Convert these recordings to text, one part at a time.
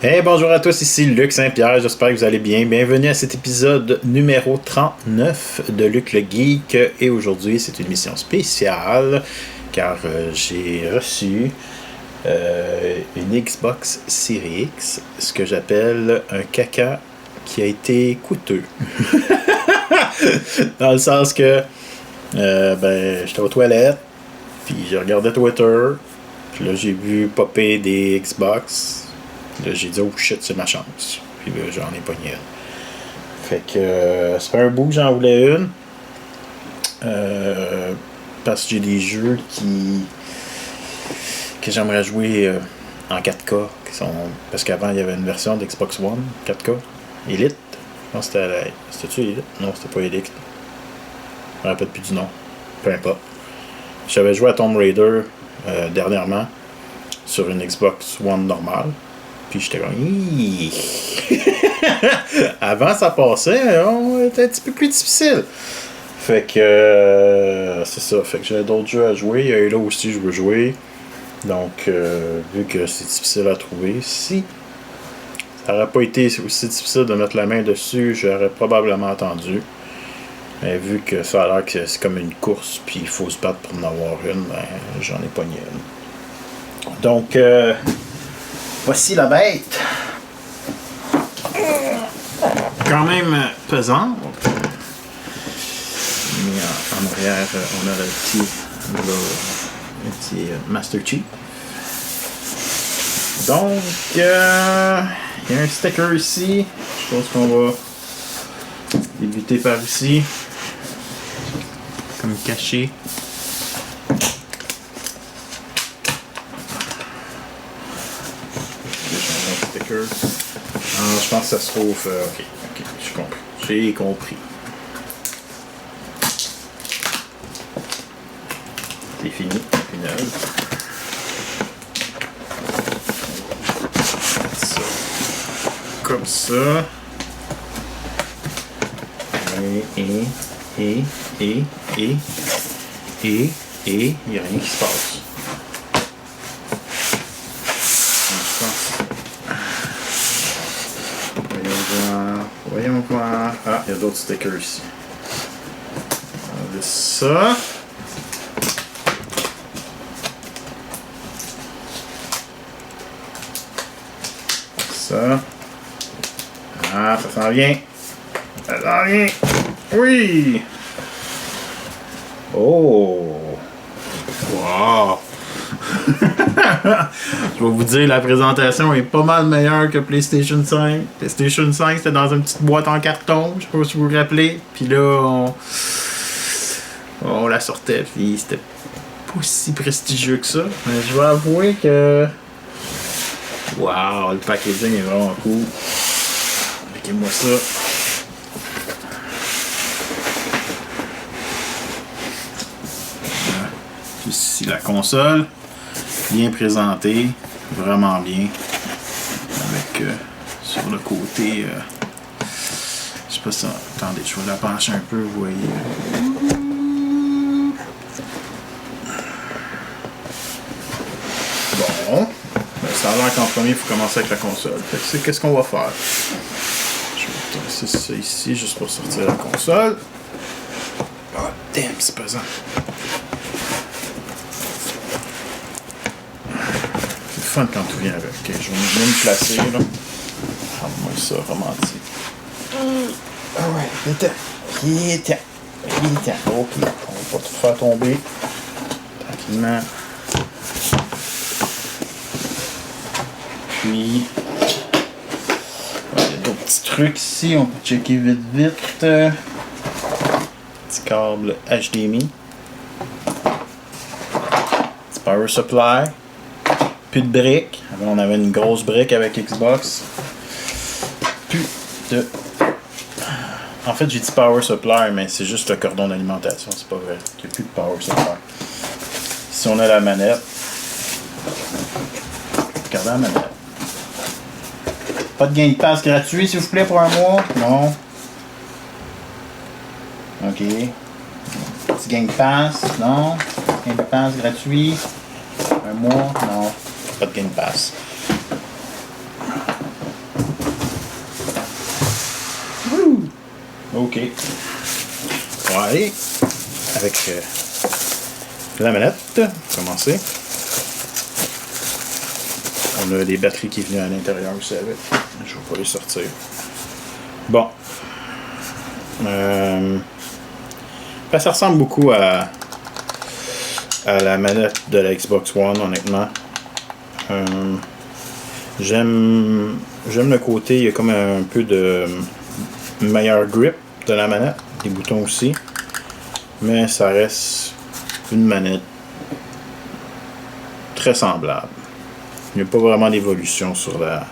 Hey, bonjour à tous, ici Luc Saint-Pierre, j'espère que vous allez bien. Bienvenue à cet épisode numéro 39 de Luc le Geek. Et aujourd'hui, c'est une émission spéciale car j'ai reçu une Xbox Series X, ce que j'appelle un caca qui a été coûteux. Dans le sens que j'étais aux toilettes, puis je regardais Twitter, puis là j'ai vu popper des Xbox. Là, j'ai dit, oh shit, c'est ma chance. Puis là, j'en ai pogné une. Fait que ça fait un bout que j'en voulais une. Parce que j'ai des jeux que j'aimerais jouer en 4K. Parce qu'avant, il y avait une version d'Xbox One 4K. Elite. Non, c'était-tu Elite? Non, c'était pas Elite. Je me rappelle plus du nom. Peu importe. J'avais joué à Tomb Raider dernièrement sur une Xbox One normale. Puis j'étais comme, avant ça passait, c'était un petit peu plus difficile. Fait que c'est ça. Fait que j'avais d'autres jeux à jouer. Il y a là aussi, je veux jouer. Donc, vu que c'est difficile à trouver, si ça n'aurait pas été aussi difficile de mettre la main dessus, j'aurais probablement attendu. Mais vu que ça a l'air que c'est comme une course, puis il faut se battre pour en avoir une, ben, j'en ai pogné une. Donc, voici la bête. Quand même pesant. Mais en arrière, on a le petit Master Chief. Donc, il y a un sticker ici. Je pense qu'on va débuter par ici. Comme caché. Je pense que ça se trouve. Ok, j'ai compris. C'est fini, final. Ça. Comme ça. Et il n'y a rien qui se passe. Voyons voir. Ah, il y a d'autres stickers ici. On a ça. Ça. Ah, ça s'en vient. Ça s'en vient. Oui! Oh! Wow! Je vais vous dire, la présentation est pas mal meilleure que PlayStation 5. PlayStation 5, c'était dans une petite boîte en carton, je sais pas si vous vous rappelez. Puis là, on la sortait, puis c'était pas si prestigieux que ça. Mais je vais avouer que... Wow, le packaging est vraiment cool. Regardez-moi ça. Ici, la console. Bien présentée, vraiment bien. Avec sur le côté, je sais pas si ça. Attendez, je vais la pencher un peu, vous voyez. Bon, ben, ça a l'air qu'en premier, il faut commencer avec la console. Fait que c'est qu'est-ce qu'on va faire. Je vais tracer ça ici juste pour sortir la console. Oh damn, c'est pesant. Fun quand tout vient avec. Okay, je vais me placer là. Prends-moi ça, romantique. Alright, il est temps. Ok, on va pas tout faire tomber. Tranquillement. Puis, il y a d'autres petits trucs ici, on peut checker vite. Petit câble HDMI. Petit power supply. Plus de briques. Avant, on avait une grosse brique avec Xbox. Plus de... En fait, j'ai dit power supply, mais c'est juste le cordon d'alimentation. C'est pas vrai. Il n'y a plus de power supply. Ici, on a la manette. Regardez la manette. Pas de Game Pass gratuit, s'il vous plaît, pour un mois? Non. Ok. Petit Game Pass? Non. Game Pass gratuit? Un mois? Non. Pas de Game Pass. OK. On va aller avec la manette. Commencer. On a les batteries qui venaient à l'intérieur aussi avec. Je vais pas les sortir. Bon. Ça ressemble beaucoup à la manette de la Xbox One, honnêtement. J'aime le côté, il y a comme un peu de meilleur grip de la manette, les boutons aussi, mais ça reste une manette très semblable. Il n'y a pas vraiment d'évolution sur la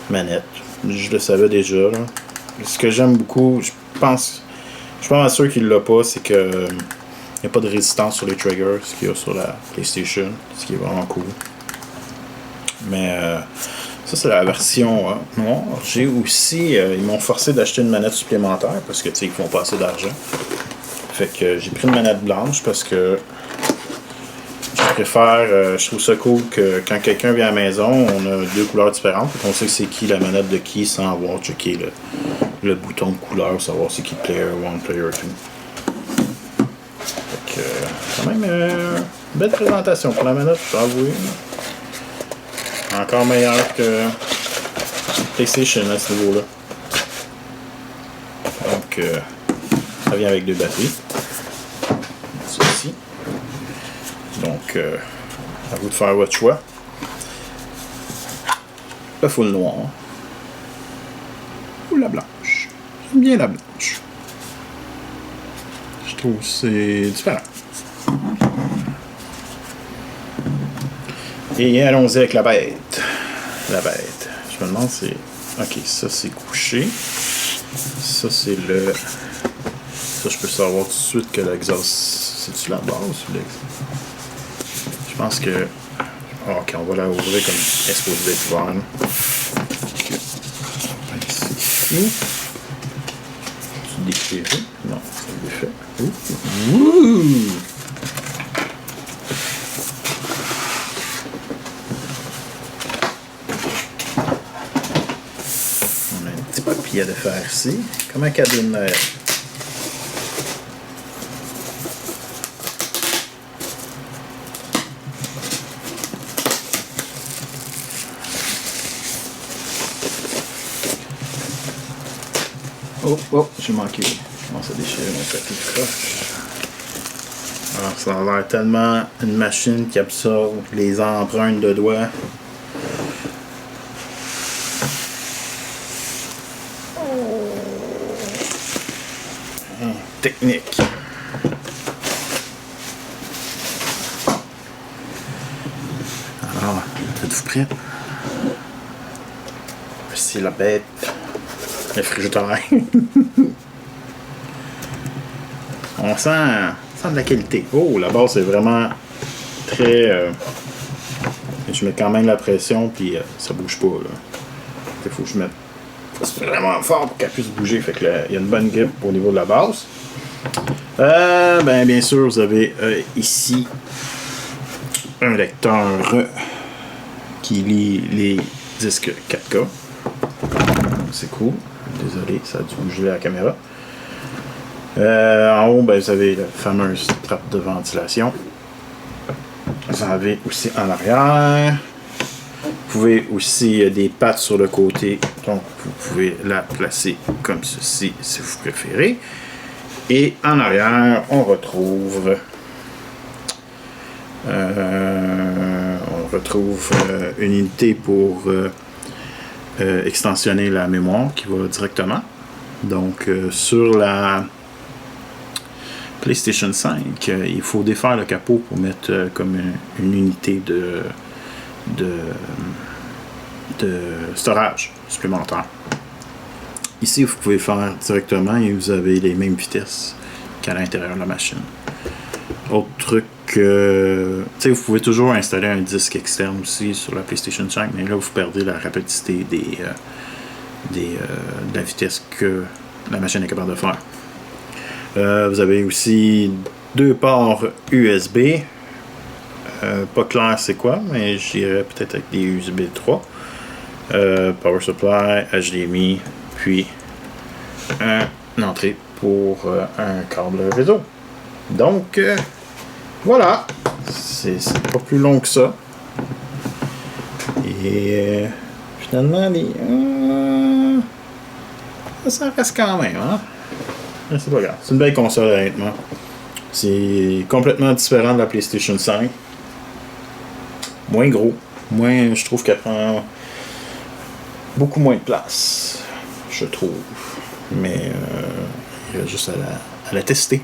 manette. Je le savais déjà, là. Ce que j'aime beaucoup, je suis pas mal sûr qu'il l'a pas, c'est que il n'y a pas de résistance sur les triggers, ce qu'il y a sur la PlayStation, ce qui est vraiment cool. Mais ça, c'est la version noire. J'ai aussi, ils m'ont forcé d'acheter une manette supplémentaire parce que, tu sais, ils font pas assez d'argent. Fait que j'ai pris une manette blanche parce que je préfère, je trouve ça cool que quand quelqu'un vient à la maison, on a deux couleurs différentes. On sait c'est qui la manette de qui sans avoir checké le bouton de couleur, savoir c'est qui player 1, player 2. Fait que, quand même, belle présentation pour la manette, je dois avouer. Encore meilleur que PlayStation à ce niveau-là. Donc, ça vient avec deux batteries. Ceci. Donc, à vous de faire votre choix. La full noire. Ou la blanche. J'aime bien la blanche. Je trouve que c'est différent. Et allons-y avec la bête. La bête. Je me demande si... Ok, ça c'est couché. Ça c'est le... Ça je peux savoir tout de suite que l'exhaust... C'est-tu la base ou l'exhaust? Je pense que... Ok, on va la ouvrir comme exposé d'être ouvert. Ok. Ici. Tu déclirais? Non, c'est défait. Ouh! Papier de faire ici, comme un cadeau de Noël. Oh, j'ai manqué. Je commence à déchirer mon papier de croche. Alors, ça a l'air tellement une machine qui absorbe les empreintes de doigts. Technique. Alors, êtes-vous prêts? C'est la bête. Réfrigérateur. On sent de la qualité. Oh, la base est vraiment très... je mets quand même la pression, puis ça bouge pas. Il faut que je mette vraiment fort pour qu'elle puisse bouger. Fait que il y a une bonne grip au niveau de la base. Bien sûr, vous avez ici un lecteur qui lit les disques 4K. C'est cool. Désolé, ça a dû bouger la caméra. En haut, vous avez la fameuse trappe de ventilation. Vous en avez aussi en arrière. Vous pouvez aussi des pattes sur le côté, donc vous pouvez la placer comme ceci si vous préférez. Et en arrière, on retrouve une unité pour extensionner la mémoire qui va directement. Donc sur la PlayStation 5, il faut défaire le capot pour mettre comme une unité de storage supplémentaire. Ici, vous pouvez faire directement et vous avez les mêmes vitesses qu'à l'intérieur de la machine. Autre truc, vous pouvez toujours installer un disque externe aussi sur la PlayStation 5, mais là, vous perdez la rapidité de la vitesse que la machine est capable de faire. Vous avez aussi deux ports USB. Pas clair c'est quoi, mais j'irais peut-être avec des USB 3. Power supply, HDMI, puis un une entrée pour un câble réseau. Donc, voilà. C'est pas plus long que ça. Et finalement, ça reste quand même, hein? C'est pas grave. C'est une belle console, honnêtement. C'est complètement différent de la PlayStation 5. Moins gros. Je trouve qu'elle prend beaucoup moins de place. Je trouve. Mais il y a juste à la tester.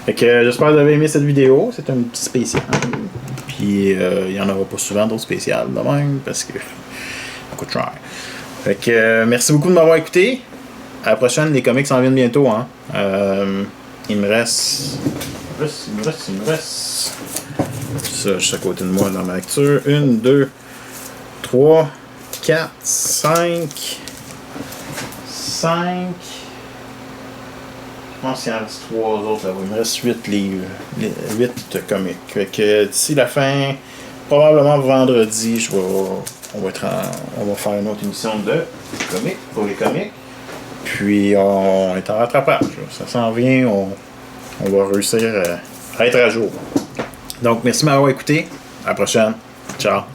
Fait que j'espère que vous avez aimé cette vidéo. C'est un petit spécial. Puis il n'y en aura pas souvent d'autres spéciales de même parce que ça coûte cher. Fait que merci beaucoup de m'avoir écouté. À la prochaine, les comics s'en viennent bientôt. Hein. Il me reste. Ça, juste à côté de moi dans ma lecture. 1, 2, 3, 4, 5. Je pense qu'il en reste 3 autres là-bas. Il me reste 8 livres. 8 comics. Fait que d'ici la fin, probablement vendredi, on va faire une autre émission de comics pour les comics. Puis on est en rattrapage. Ça s'en vient. On va réussir à être à jour. Donc merci de m'avoir écouté. À la prochaine. Ciao.